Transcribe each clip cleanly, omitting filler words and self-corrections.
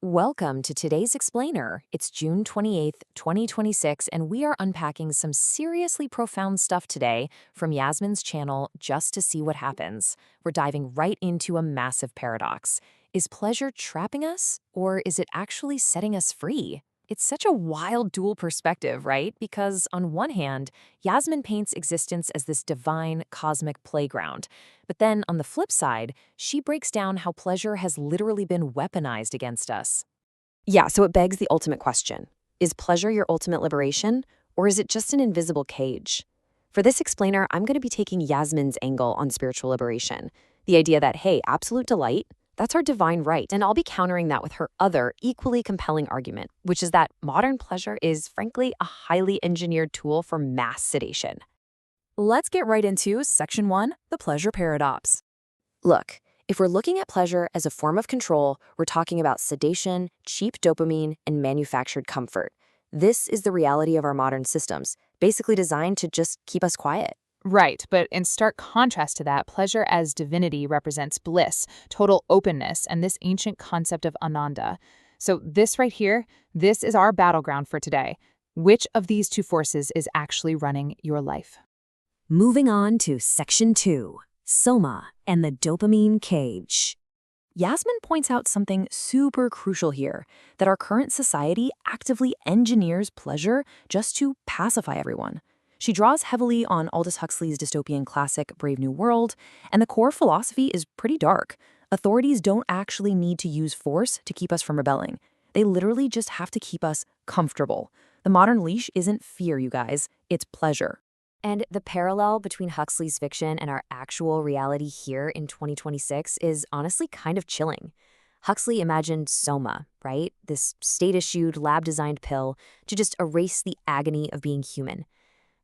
Welcome to today's Explainer. It's June 28th, 2026, and we are unpacking some seriously profound stuff today from Yasminn's channel just to see what happens. We're diving right into a massive paradox. Is pleasure trapping us, or is it actually setting us free? It's such a wild dual perspective, right? Because on one hand, Yasminn paints existence as this divine, cosmic playground. But then on the flip side, she breaks down how pleasure has literally been weaponized against us. Yeah, so it begs the ultimate question. Is pleasure your ultimate liberation, or is it just an invisible cage? For this explainer, I'm going to be taking Yasminn's angle on spiritual liberation. The idea that, hey, absolute delight, that's our divine right. And I'll be countering that with her other, equally compelling argument, which is that modern pleasure is, frankly, a highly engineered tool for mass sedation. Let's get right into Section 1, the pleasure paradox. Look, if we're looking at pleasure as a form of control, we're talking about sedation, cheap dopamine, and manufactured comfort. This is the reality of our modern systems, basically designed to just keep us quiet. Right, but in stark contrast to that, pleasure as divinity represents bliss, total openness, and this ancient concept of ananda. So this right here, this is our battleground for today. Which of these two forces is actually running your life? Moving on to Section 2, Soma and the dopamine cage. Yasminn points out something super crucial here, that our current society actively engineers pleasure just to pacify everyone. She draws heavily on Aldous Huxley's dystopian classic Brave New World, and the core philosophy is pretty dark. Authorities don't actually need to use force to keep us from rebelling. They literally just have to keep us comfortable. The modern leash isn't fear, you guys, it's pleasure. And the parallel between Huxley's fiction and our actual reality here in 2026 is honestly kind of chilling. Huxley imagined Soma, right? This state-issued, lab-designed pill to just erase the agony of being human.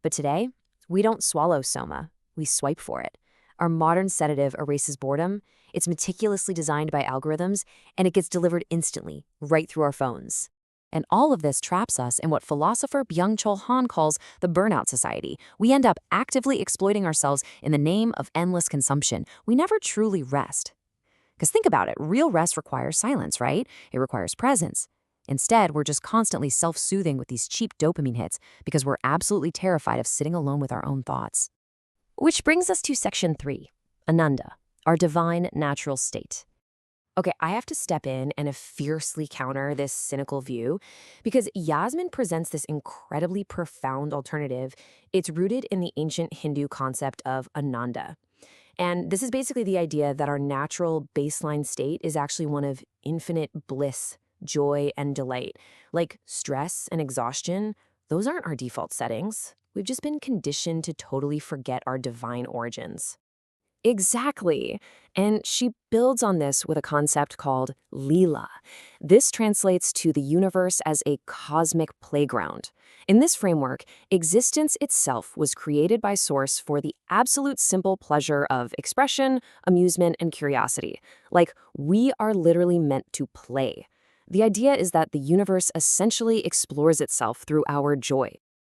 But today, we don't swallow Soma, we swipe for it. Our modern sedative erases boredom, it's meticulously designed by algorithms, and it gets delivered instantly, right through our phones. And all of this traps us in what philosopher Byung-Chul Han calls the Burnout Society. We end up actively exploiting ourselves in the name of endless consumption. We never truly rest. Because think about it, real rest requires silence, right? It requires presence. Instead, we're just constantly self-soothing with these cheap dopamine hits because we're absolutely terrified of sitting alone with our own thoughts. Which brings us to Section 3, Ananda, our divine natural state. Okay, I have to step in and fiercely counter this cynical view because Yasminn presents this incredibly profound alternative. It's rooted in the ancient Hindu concept of Ananda. And this is basically the idea that our natural baseline state is actually one of infinite bliss, joy, and delight. Like stress and exhaustion, those aren't our default settings. We've just been conditioned to totally forget our divine origins. Exactly. And she builds on this with a concept called Leela. This translates to the universe as a cosmic playground. In this framework, existence itself was created by Source for the absolute simple pleasure of expression, amusement, and curiosity. Like, we are literally meant to play. The idea is that the universe essentially explores itself through our joy.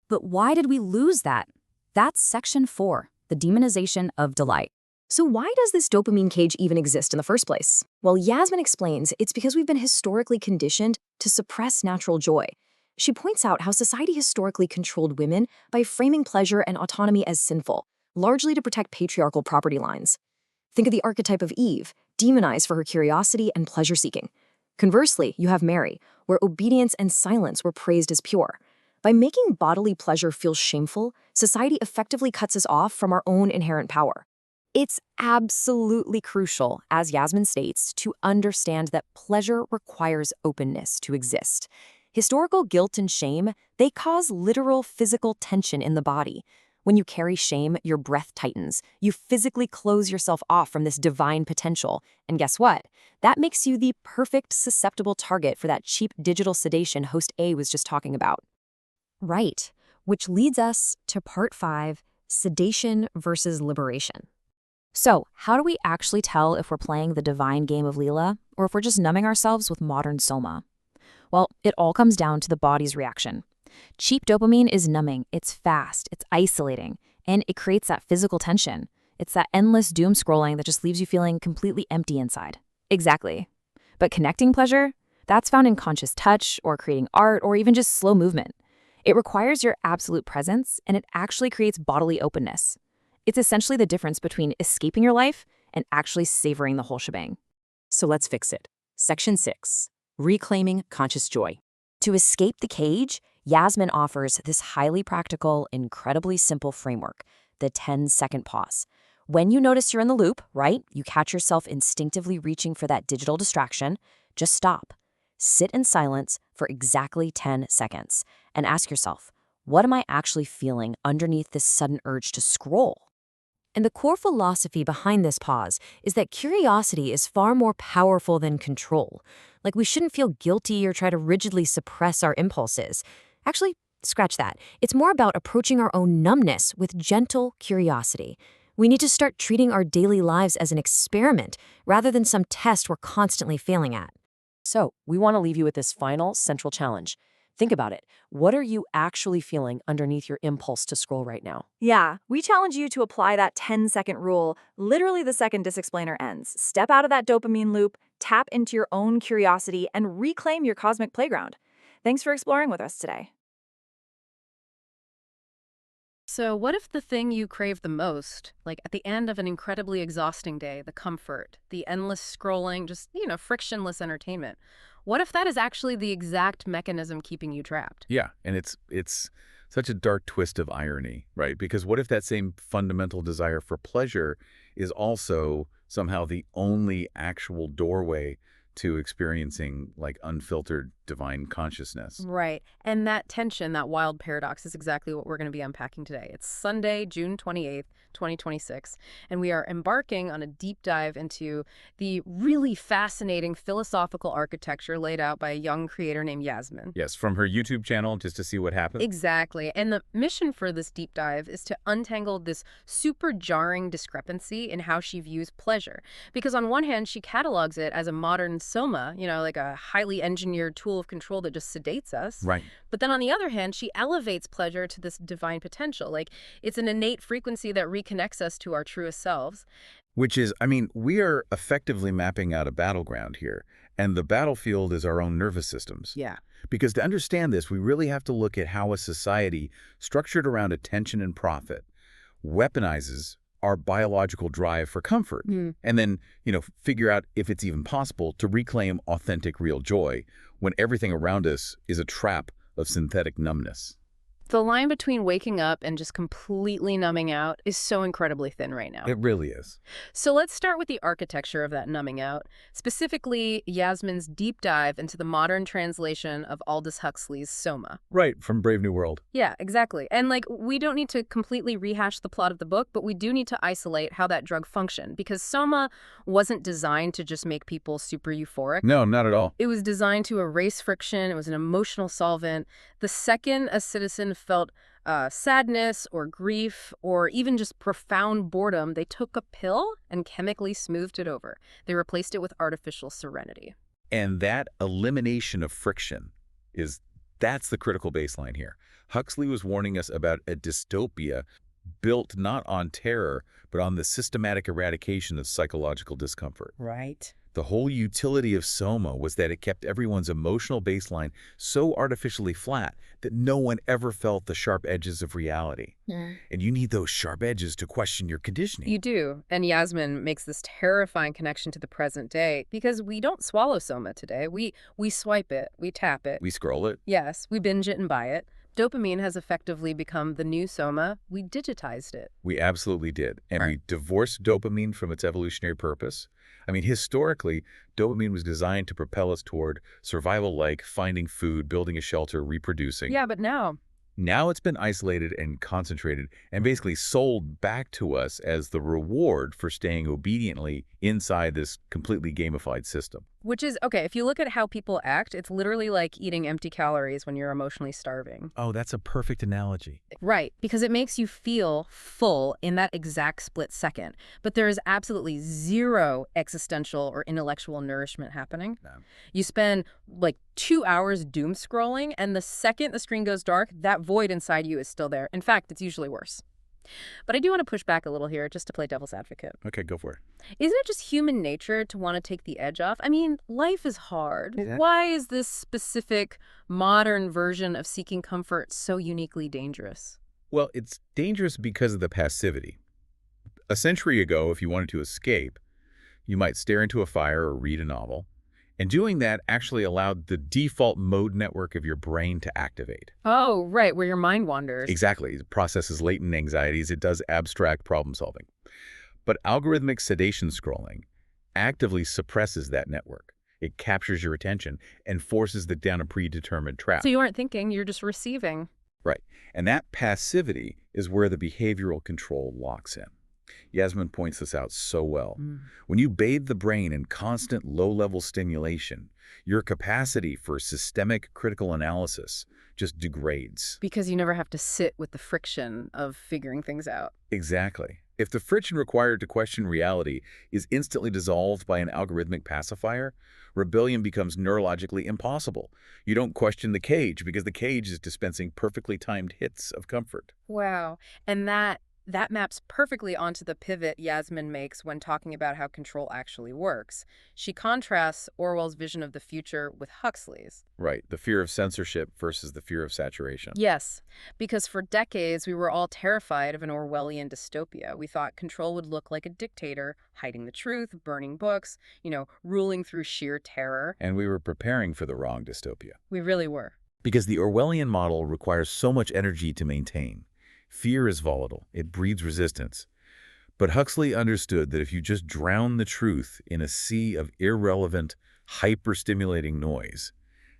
But why did we lose that? That's Section 4, the demonization of delight. So why does this dopamine cage even exist in the first place? Well, Yasminn explains it's because we've been historically conditioned to suppress natural joy. She points out how society historically controlled women by framing pleasure and autonomy as sinful, largely to protect patriarchal property lines. Think of the archetype of Eve, demonized for her curiosity and pleasure-seeking. Conversely, you have Mary, where obedience and silence were praised as pure. By making bodily pleasure feel shameful, society effectively cuts us off from our own inherent power. It's absolutely crucial, as Yasminn states, to understand that pleasure requires openness to exist. Historical guilt and shame, they cause literal physical tension in the body. When you carry shame, your breath tightens. You physically close yourself off from this divine potential. And guess what? That makes you the perfect susceptible target for that cheap digital sedation Host A was just talking about. Right, which leads us to Part 5, sedation versus liberation. So, how do we actually tell if we're playing the divine game of Leela, or if we're just numbing ourselves with modern Soma? Well, it all comes down to the body's reaction. Cheap dopamine is numbing, it's fast, it's isolating, and it creates that physical tension. It's that endless doom scrolling that just leaves you feeling completely empty inside. Exactly. But connecting pleasure, That's found in conscious touch or creating art or even just slow movement. It requires your absolute presence, and it actually creates bodily openness. It's essentially the difference between escaping your life and actually savoring the whole shebang. So let's fix it. Section 6. Reclaiming conscious joy. To escape the cage, Yasminn offers this highly practical, incredibly simple framework, the 10-second pause. When you notice you're in the loop, right, you catch yourself instinctively reaching for that digital distraction, just stop. Sit in silence for exactly 10 seconds and ask yourself, what am I actually feeling underneath this sudden urge to scroll? And the core philosophy behind this pause is that curiosity is far more powerful than control. Like, we shouldn't feel guilty or try to rigidly suppress our impulses. Actually, scratch that. It's more about approaching our own numbness with gentle curiosity. We need to start treating our daily lives as an experiment rather than some test we're constantly failing at. So, we want to leave you with this final central challenge. Think about it. What are you actually feeling underneath your impulse to scroll right now? Yeah, we challenge you to apply that 10-second rule literally the second Disexplainer ends. Step out of that dopamine loop, tap into your own curiosity, and reclaim your cosmic playground. Thanks for exploring with us today. So what if the thing you crave the most, like at the end of an incredibly exhausting day, the comfort, the endless scrolling, just, frictionless entertainment, what if that is actually the exact mechanism keeping you trapped? Yeah, and it's such a dark twist of irony, right? Because what if that same fundamental desire for pleasure is also somehow the only actual doorway to experiencing like unfiltered divine consciousness? Right. And that tension, that wild paradox is exactly what we're going to be unpacking today. It's Sunday, June 28th, 2026, and we are embarking on a deep dive into the really fascinating philosophical architecture laid out by a young creator named Yasminn. Yes, from her YouTube channel, just to see what happens. Exactly. And the mission for this deep dive is to untangle this super jarring discrepancy in how she views pleasure. Because on one hand, she catalogs it as a modern Soma, like a highly engineered tool of control that just sedates us. Right. But then on the other hand, she elevates pleasure to this divine potential. Like, it's an innate frequency that reconnects us to our truest selves. Which is, we are effectively mapping out a battleground here, and the battlefield is our own nervous systems. Yeah. Because to understand this, we really have to look at how a society structured around attention and profit weaponizes our biological drive for comfort, and then, figure out if it's even possible to reclaim authentic real joy when everything around us is a trap of synthetic numbness. The line between waking up and just completely numbing out is so incredibly thin right now. It really is. So let's start with the architecture of that numbing out, specifically Yasminn's deep dive into the modern translation of Aldous Huxley's Soma. Right, from Brave New World. Yeah, exactly. And we don't need to completely rehash the plot of the book, but we do need to isolate how that drug functioned, because Soma wasn't designed to just make people super euphoric. No, not at all. It was designed to erase friction. It was an emotional solvent. The second a citizen felt sadness or grief or even just profound boredom, they took a pill and chemically smoothed it over. They replaced it with artificial serenity. And that elimination of friction that's the critical baseline here. Huxley was warning us about a dystopia built not on terror, but on the systematic eradication of psychological discomfort. Right. The whole utility of Soma was that it kept everyone's emotional baseline so artificially flat that no one ever felt the sharp edges of reality. Yeah. And you need those sharp edges to question your conditioning. You do. And Yasminn makes this terrifying connection to the present day, because we don't swallow Soma today. We swipe it, we tap it. We scroll it. Yes, we binge it and buy it. Dopamine has effectively become the new Soma. We digitized it. We absolutely did. And Right. we divorced dopamine from its evolutionary purpose. Historically, dopamine was designed to propel us toward survival, like finding food, building a shelter, reproducing. Yeah, but now Now it's been isolated and concentrated and basically sold back to us as the reward for staying obediently inside this completely gamified system. Which is, okay, if you look at how people act, it's literally like eating empty calories when you're emotionally starving. Oh, that's a perfect analogy. Right, because it makes you feel full in that exact split second. But there is absolutely zero existential or intellectual nourishment happening. No. You spend like 2 hours doom scrolling, and the second the screen goes dark, that void inside you is still there. In fact, it's usually worse. But I do want to push back a little here just to play devil's advocate. Okay, go for it. Isn't it just human nature to want to take the edge off? I mean, life is hard. Exactly. Why is this specific modern version of seeking comfort so uniquely dangerous? Well, it's dangerous because of the passivity. A century ago, if you wanted to escape, you might stare into a fire or read a novel. And doing that actually allowed the default mode network of your brain to activate. Oh, right, where your mind wanders. Exactly. It processes latent anxieties. It does abstract problem solving. But algorithmic sedation scrolling actively suppresses that network. It captures your attention and forces it down a predetermined trap. So you aren't thinking, you're just receiving. Right. And that passivity is where the behavioral control locks in. Yasminn points this out so well. When you bathe the brain in constant low-level stimulation, your capacity for systemic critical analysis just degrades. Because you never have to sit with the friction of figuring things out. Exactly. If the friction required to question reality is instantly dissolved by an algorithmic pacifier, rebellion becomes neurologically impossible. You don't question the cage because the cage is dispensing perfectly timed hits of comfort. Wow. And that maps perfectly onto the pivot Yasminn makes when talking about how control actually works. She contrasts Orwell's vision of the future with Huxley's. Right, the fear of censorship versus the fear of saturation. Yes, because for decades we were all terrified of an Orwellian dystopia. We thought control would look like a dictator, hiding the truth, burning books, ruling through sheer terror. And we were preparing for the wrong dystopia. We really were. Because the Orwellian model requires so much energy to maintain. Fear is volatile. It breeds resistance. But Huxley understood that if you just drown the truth in a sea of irrelevant, hyper-stimulating noise,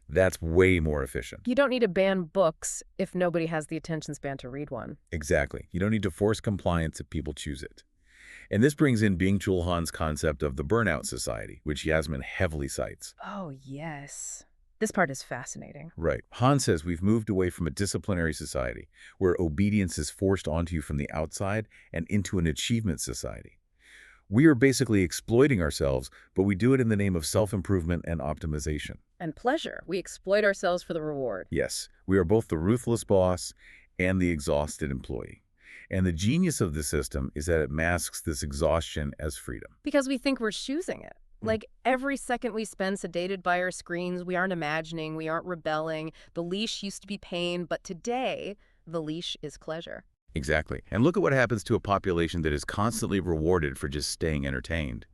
that's way more efficient. You don't need to ban books if nobody has the attention span to read one. Exactly. You don't need to force compliance if people choose it. And this brings in Byung-Chul Han's concept of the Burnout Society, which Yasminn heavily cites. Oh, yes. This part is fascinating. Right. Han says we've moved away from a disciplinary society where obedience is forced onto you from the outside and into an achievement society. We are basically exploiting ourselves, but we do it in the name of self-improvement and optimization. And pleasure. We exploit ourselves for the reward. Yes, we are both the ruthless boss and the exhausted employee. And the genius of the system is that it masks this exhaustion as freedom. Because we think we're choosing it. Like every second we spend sedated by our screens, we aren't imagining, we aren't rebelling. The leash used to be pain, but today, the leash is pleasure. Exactly. And look at what happens to a population that is constantly rewarded for just staying entertained.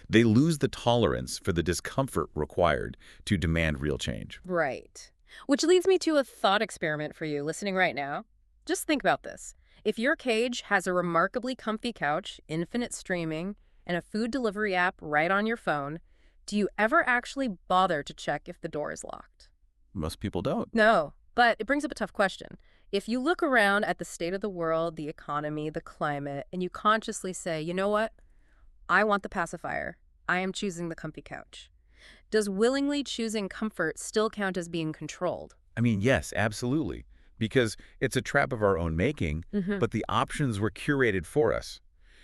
They lose the tolerance for the discomfort required to demand real change. Right. Which leads me to a thought experiment for you listening right now. Just think about this. If your cage has a remarkably comfy couch, infinite streaming, and a food delivery app right on your phone, do you ever actually bother to check if the door is locked? Most people don't. No, but it brings up a tough question. If you look around at the state of the world, the economy, the climate, and you consciously say, you know what? I want the pacifier. I am choosing the comfy couch. Does willingly choosing comfort still count as being controlled? I mean, yes, absolutely. Because it's a trap of our own making, but the options were curated for us.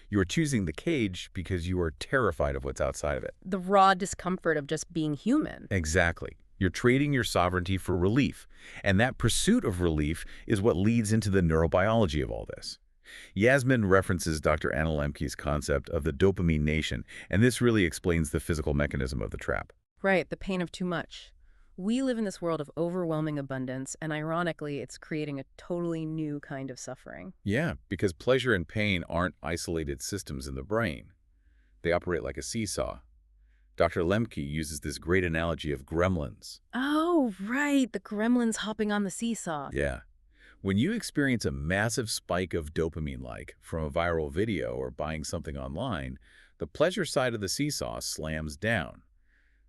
You are choosing the cage because you are terrified of what's outside of it. The raw discomfort of just being human. Exactly. You're trading your sovereignty for relief. And that pursuit of relief is what leads into the neurobiology of all this. Yasminn references Dr. Anna Lembke's concept of the dopamine nation, and this really explains the physical mechanism of the trap. Right, the pain of too much. We live in this world of overwhelming abundance, and ironically, it's creating a totally new kind of suffering. Yeah, because pleasure and pain aren't isolated systems in the brain. They operate like a seesaw. Dr. Lembke uses this great analogy of gremlins. Oh, right, the gremlins hopping on the seesaw. Yeah. When you experience a massive spike of dopamine-like from a viral video or buying something online, the pleasure side of the seesaw slams down.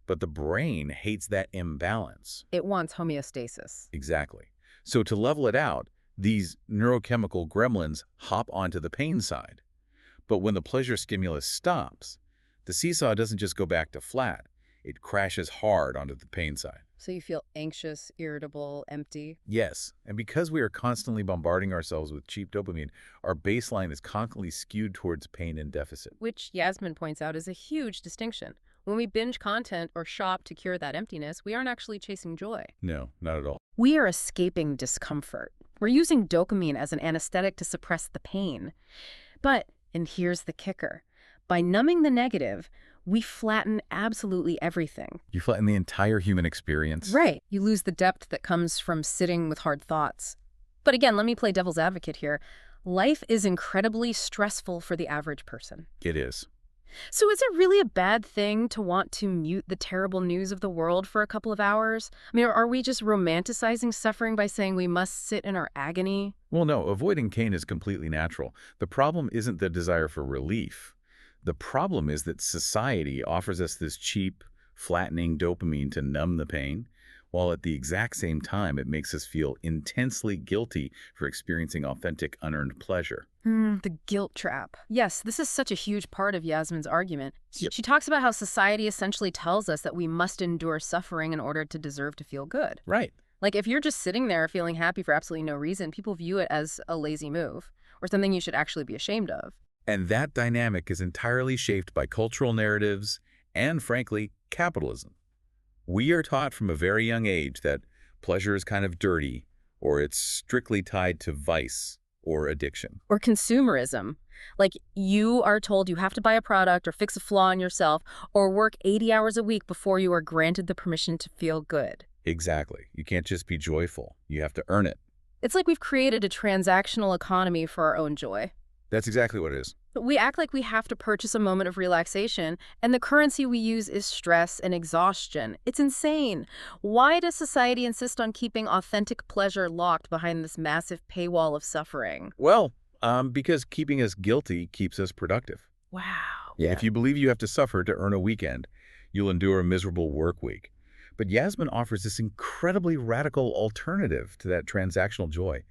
But the brain hates that imbalance. It wants homeostasis. Exactly. So to level it out, these neurochemical gremlins hop onto the pain side. But when the pleasure stimulus stops, the seesaw doesn't just go back to flat. It crashes hard onto the pain side. So you feel anxious, irritable, empty? Yes, and because we are constantly bombarding ourselves with cheap dopamine, our baseline is constantly skewed towards pain and deficit. Which Yasminn points out is a huge distinction. When we binge content or shop to cure that emptiness, we aren't actually chasing joy. No, not at all. We are escaping discomfort. We're using dopamine as an anesthetic to suppress the pain. But, and here's the kicker, by numbing the negative, we flatten absolutely everything. You flatten the entire human experience. Right. You lose the depth that comes from sitting with hard thoughts. But again, let me play devil's advocate here. Life is incredibly stressful for the average person. It is. So is it really a bad thing to want to mute the terrible news of the world for a couple of hours? I mean, are we just romanticizing suffering by saying we must sit in our agony? Well, no, avoiding pain is completely natural. The problem isn't the desire for relief. The problem is that society offers us this cheap, flattening dopamine to numb the pain, while at the exact same time it makes us feel intensely guilty for experiencing authentic, unearned pleasure. The guilt trap. Yes, this is such a huge part of Yasminn's argument. Yep. She talks about how society essentially tells us that we must endure suffering in order to deserve to feel good. Right. Like, if you're just sitting there feeling happy for absolutely no reason, people view it as a lazy move, or something you should actually be ashamed of. And that dynamic is entirely shaped by cultural narratives and, frankly, capitalism. We are taught from a very young age that pleasure is kind of dirty, or it's strictly tied to vice or addiction. Or consumerism. Like, you are told you have to buy a product or fix a flaw in yourself or work 80 hours a week before you are granted the permission to feel good. Exactly. You can't just be joyful. You have to earn it. It's like we've created a transactional economy for our own joy. That's exactly what it is. But we act like we have to purchase a moment of relaxation, and the currency we use is stress and exhaustion. It's insane. Why does society insist on keeping authentic pleasure locked behind this massive paywall of suffering? Well, because keeping us guilty keeps us productive. Wow. Yeah. If you believe you have to suffer to earn a weekend, you'll endure a miserable work week. But Yasminn offers this incredibly radical alternative to that transactional joy.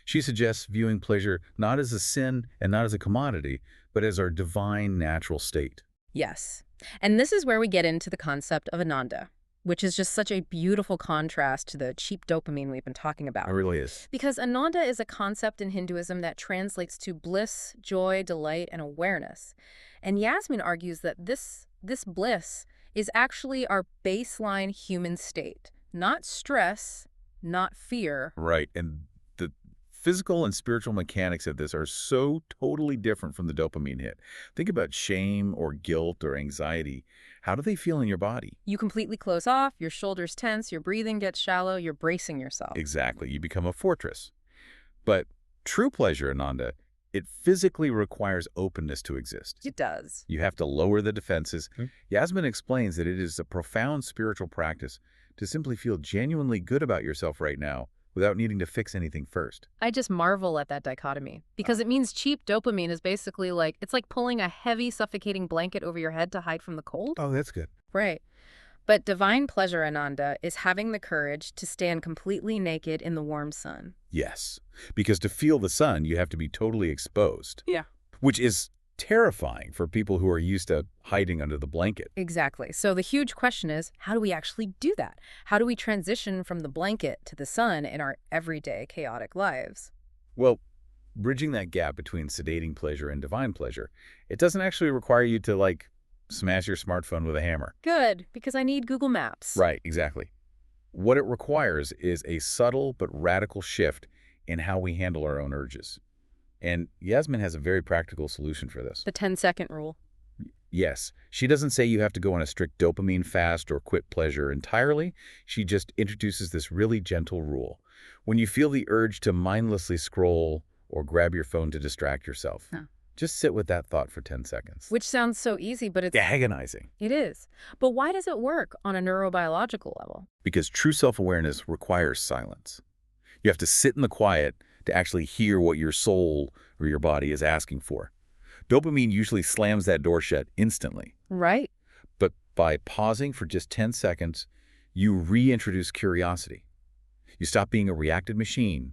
She suggests viewing pleasure not as a sin and not as a commodity, but as our divine natural state. Yes. And this is where we get into the concept of ananda, which is just such a beautiful contrast to the cheap dopamine we've been talking about. It really is. Because ananda is a concept in Hinduism that translates to bliss, joy, delight, and awareness. And Yasminn argues that this bliss is actually our baseline human state, not stress, not fear. Right. And the physical and spiritual mechanics of this are so totally different from the dopamine hit. Think about shame or guilt or anxiety. How do they feel in your body? You completely close off, your shoulders tense, your breathing gets shallow, you're bracing yourself. Exactly. You become a fortress. But true pleasure, Ananda, it physically requires openness to exist. It does. You have to lower the defenses. Yasminn explains that it is a profound spiritual practice to simply feel genuinely good about yourself right now without needing to fix anything first. I just marvel at that dichotomy because it means cheap dopamine is basically like, it's like pulling a heavy, suffocating blanket over your head to hide from the cold. Oh, that's good. Right. But divine pleasure, Ananda, is having the courage to stand completely naked in the warm sun. Yes, because to feel the sun, you have to be totally exposed. Yeah. Which is terrifying for people who are used to hiding under the blanket. Exactly. So the huge question is, how do we actually do that? How do we transition from the blanket to the sun in our everyday chaotic lives? Well, bridging that gap between sedating pleasure and divine pleasure, it doesn't actually require you to, like, smash your smartphone with a hammer. Good, because I need Google Maps. Right, exactly. What it requires is a subtle but radical shift in how we handle our own urges. And Yasminn has a very practical solution for this. The 10-second rule. Yes, she doesn't say you have to go on a strict dopamine fast or quit pleasure entirely. She just introduces this really gentle rule. When you feel the urge to mindlessly scroll or grab your phone to distract yourself, just sit with that thought for 10 seconds. Which sounds so easy, but it's agonizing. It is. But why does it work on a neurobiological level? Because true self-awareness requires silence. You have to sit in the quiet to actually hear what your soul or your body is asking for. Dopamine usually slams that door shut instantly. Right. But by pausing for just 10 seconds, you reintroduce curiosity. You stop being a reactive machine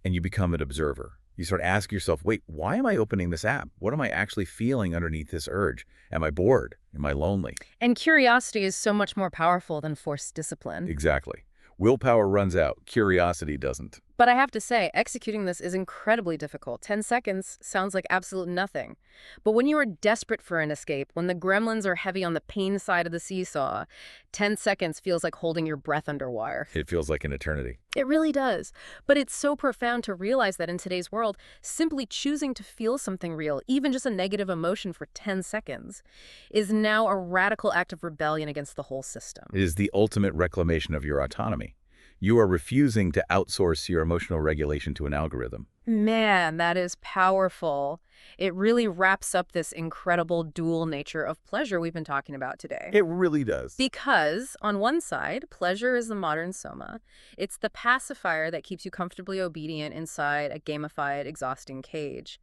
and you become an observer. You start asking yourself, wait, why am I opening this app? What am I actually feeling underneath this urge? Am I bored? Am I lonely? And curiosity is so much more powerful than forced discipline. Exactly. Willpower runs out. Curiosity doesn't. But I have to say, executing this is incredibly difficult. 10 seconds sounds like absolute nothing. But when you are desperate for an escape, when the gremlins are heavy on the pain side of the seesaw, 10 seconds feels like holding your breath under wire. It feels like an eternity. It really does. But it's so profound to realize that in today's world, simply choosing to feel something real, even just a negative emotion for 10 seconds, is now a radical act of rebellion against the whole system. It is the ultimate reclamation of your autonomy. You are refusing to outsource your emotional regulation to an algorithm. Man, that is powerful. It really wraps up this incredible dual nature of pleasure we've been talking about today. It really does. Because, on one side, pleasure is the modern Soma. It's the pacifier that keeps you comfortably obedient inside a gamified, exhausting cage.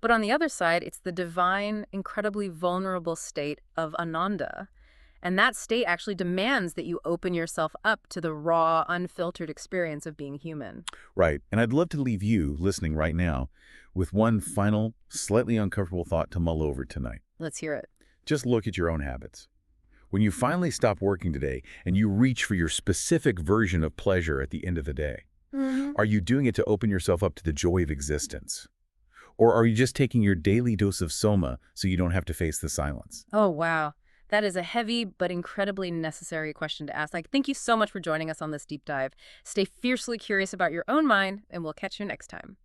But on the other side, it's the divine, incredibly vulnerable state of Ananda. And that state actually demands that you open yourself up to the raw, unfiltered experience of being human. Right. And I'd love to leave you, listening right now, with one final, slightly uncomfortable thought to mull over tonight. Let's hear it. Just look at your own habits. When you finally stop working today and you reach for your specific version of pleasure at the end of the day, are you doing it to open yourself up to the joy of existence? Or are you just taking your daily dose of Soma so you don't have to face the silence? Oh, wow. That is a heavy but incredibly necessary question to ask. Thank you so much for joining us on this deep dive. Stay fiercely curious about your own mind, and we'll catch you next time.